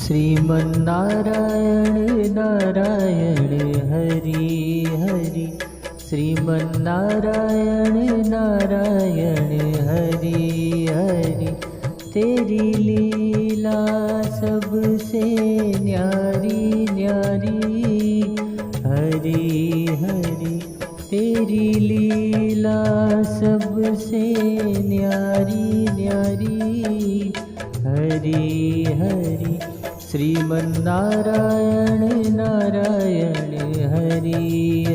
श्रीमन्नारायण नारायण हरि हरि। श्रीमन्नारायण नारायण हरि हरि। तेरी लीला सबसे न्यारी न्यारी हरि हरि। तेरी लीला सबसे न्यारी न्यारी हरि हरि। श्रीमन्नारायण नारायण हरि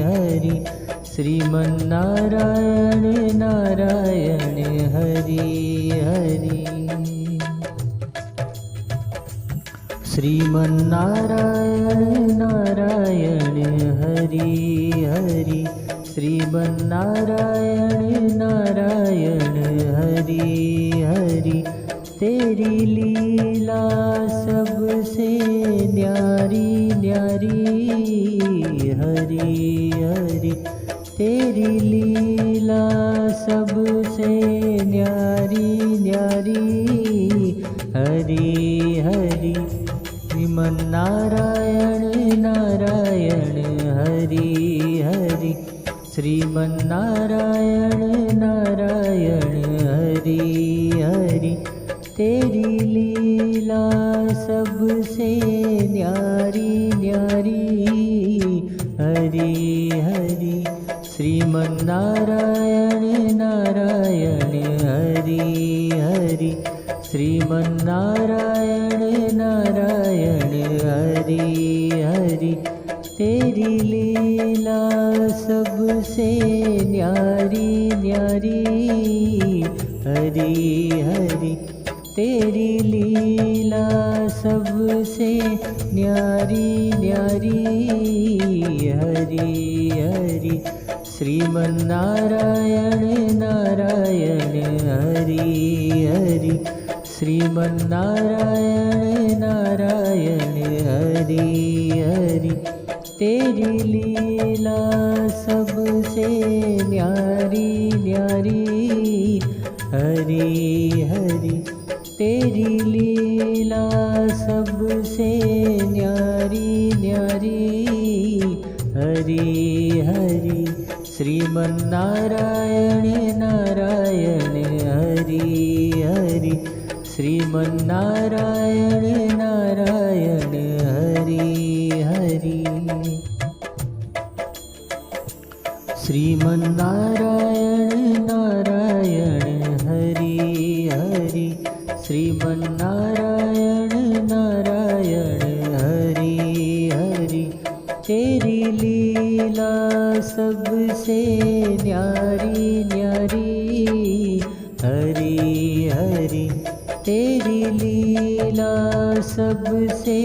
हरि। श्रीमन्नारायण नारायण हरि हरि। श्रीमन्नारायण नारायण हरि हरि। श्रीमन्नारायण नारायण हरि हरि। तेरी लीला सबसे न्यारी न्यारी हरि हरि। तेरी लीला सबसे न्यारी न्यारी हरि हरि। श्रीमन्नारायण नारायण हरि हरि। श्रीमन्नारायण नारायण हरि हरि। तेरी लीला सबसे न्यारी न्यारी हरि हरि। श्रीमन्नारायण नारायण हरि हरि। श्रीमन्नारायण नारायण हरि हरि। तेरी लीला सबसे न्यारी न्यारी हरि हरि। तेरी लीला सबसे न्यारी न्यारी हरि हरि। श्रीमन्नारायण नारायण हरि हरि। श्रीमन्नारायण नारायण हरि हरि। तेरी लीला सबसे न्यारी न्यारी हरि हरि। तेरी लीला सबसे न्यारी न्यारी हरि हरि। श्रीमन्नारायण नारायण हरि हरि। श्रीमन्नारायण नारायण हरि हरि। श्रीमन्नारायण नारायण हरि हरि। श्रीमन्नारायण नारायण हरि हरि। तेरी लीला सबसे न्यारी न्यारी हरि हरि। तेरी लीला सबसे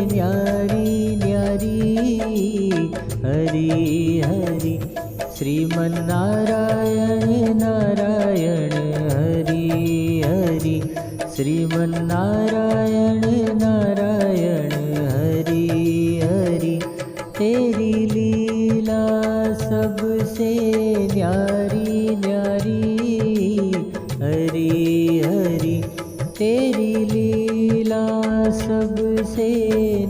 न्यारी न्यारी हरि हरि। श्रीमन्नारायण नारायण हरि हरि। श्रीमन्नारायण नारायण हरि हरि। तेरी लीला सबसे न्यारी न्यारी हरि हरि। तेरी लीला सबसे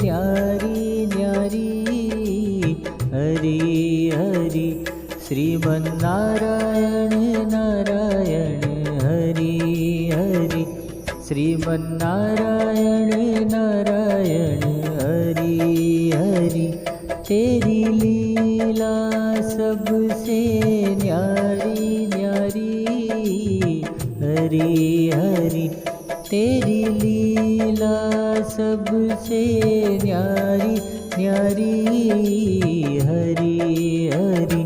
न्यारी न्यारी हरि हरि। श्रीमन्नारायण नारायण हरि हरि। श्रीमन्नारायण नारायण हरि हरि। तेरी लीला सबसे न्यारी न्यारी हरि हरि। तेरी लीला सबसे न्यारी न्यारी हरि हरि।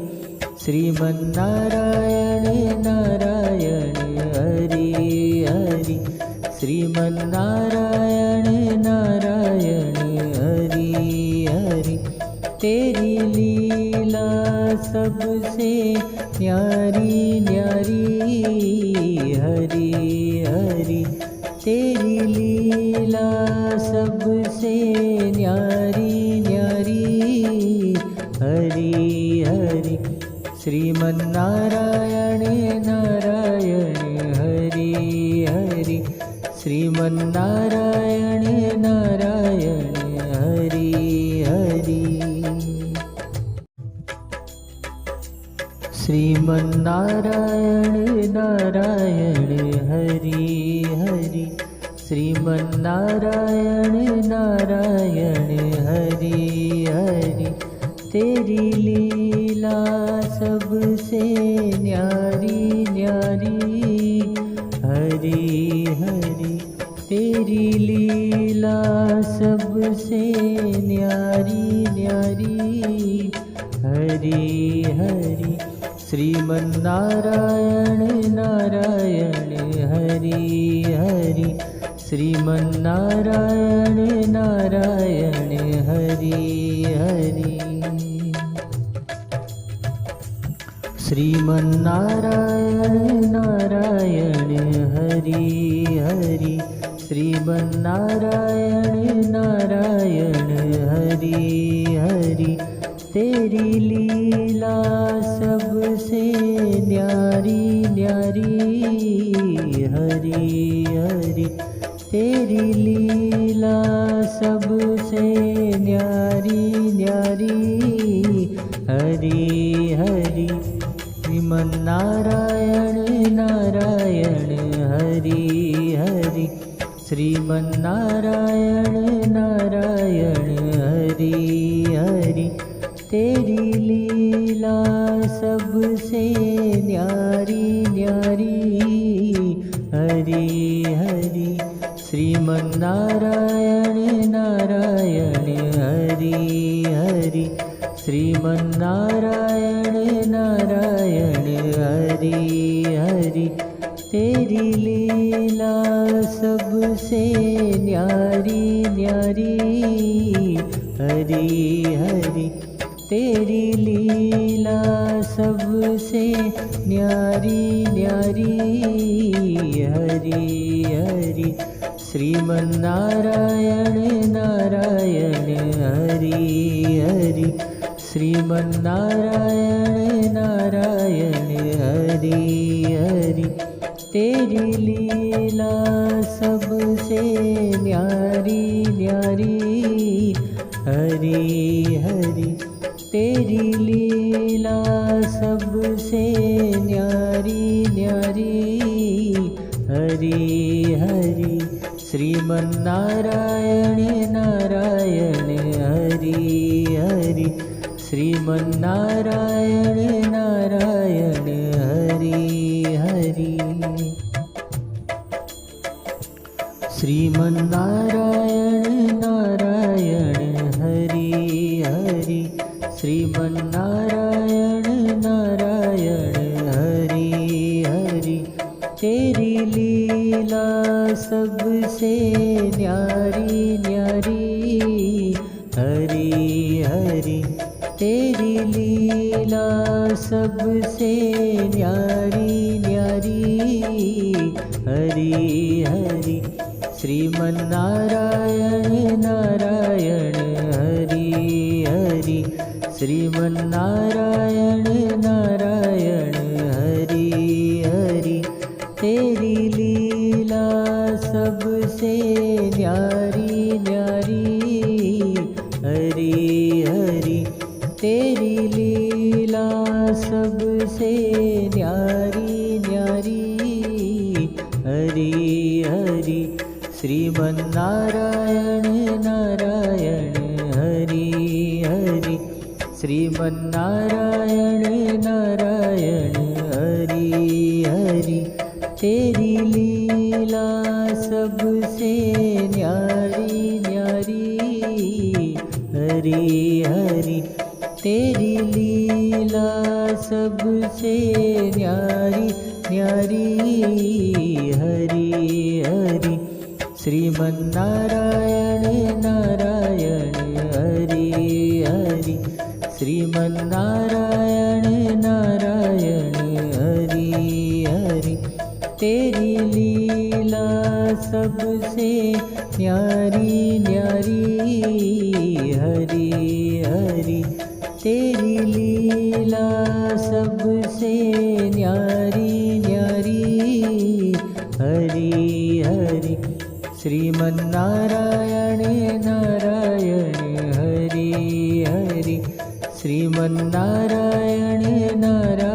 श्रीमन्नारायण नारायण हरि हरि। श्रीमन्नारायण नारायण हरि हरि। तेरी लीला सबसे न्यारी न्यारी हरि हरि। तेरी लीला सबसे न्यारी न्यारी हरि हरि। श्रीमन्नारायण नारायण हरि हरि। श्रीमन्नारायण श्रीमन्नारायण नारायण हरि हरि। श्रीमन्नारायण नारायण हरि हरि। श्रीमन्नारायण नारायण हरि हरि। तेरी लीला सबसे न्यारी न्यारी हरि हरि। तेरी लीला सबसे न्यारी न्यारी हरि हरि। श्रीमन्नारायण नारायण हरि हरि। श्रीमन्नारायण नारायण हरि हरि। श्रीमन्नारायण नारायण हरि हरि। श्रीमन्नारायण नारायण हरि हरि। तेरी लीला सबसे न्यारी न्यारी हरि हरि। तेरी लीला सबसे न्यारी न्यारी हरि हरि। श्रीमन्नारायण नारायण हरि हरि। श्रीमन्नारायण नारायण हरि हरि। तेरी लीला सबसे न्यारी न्यारी हरि हरि। श्रीमन्नारायण नारायण हरि हरि। श्रीमन्नारायण नारायण हरि हरि। तेरी लीला सबसे न्यारी न्यारी हरि हरि। तेरी लीला सबसे न्यारी न्यारी हरि हरि। श्रीमन्नारायण नारायण हरि हरि। श्रीमन्नारायण नारायण हरि हरि। तेरी लीला सबसे न्यारी न्यारी हरि हरि। तेरी लीला सबसे न्यारी न्यारी हरि हरि। श्रीमन्नारायण नारायण हरि हरि। श्रीमन्नारायण नारायण हरि हरि। श्रीमन्नारायण नारायण हरि हरि। श्रीमन्नारायण नारायण हरि हरि। तेरी लीला सबसे न्यारी न्यारी हरि हरि। तेरी लीला सबसे न्यारी न्यारी हरि हरि। श्रीमन्नारायण नारायण हरि हरि। श्रीमन्नारायण नारायण हरि हरि। तेरी लीला सबसे न्यारी न्यारी हरि हरि। तेरी लीला सबसे न्यारी न्यारी हरि हरि। श्रीमन्नारायण नारायण हरि हरि। श्रीमन्नारायण नारायण हरि हरि। तेरी लीला सबसे न्यारी न्यारी हरि हरि। तेरी लीला सबसे न्यारी न्यारी हरि हरि। श्रीमन्नारायण नारायण हरि हरि। श्रीमन्नारायण नारायण हरि हरि। तेरी लीला सबसे न्यारी न्यारी हरि हरि। तेरी लीला सबसे न्यारी न्यारी हरि हरि। श्रीमन्नारायण नारायण हरि हरि श्रीमन्नारायण नारायण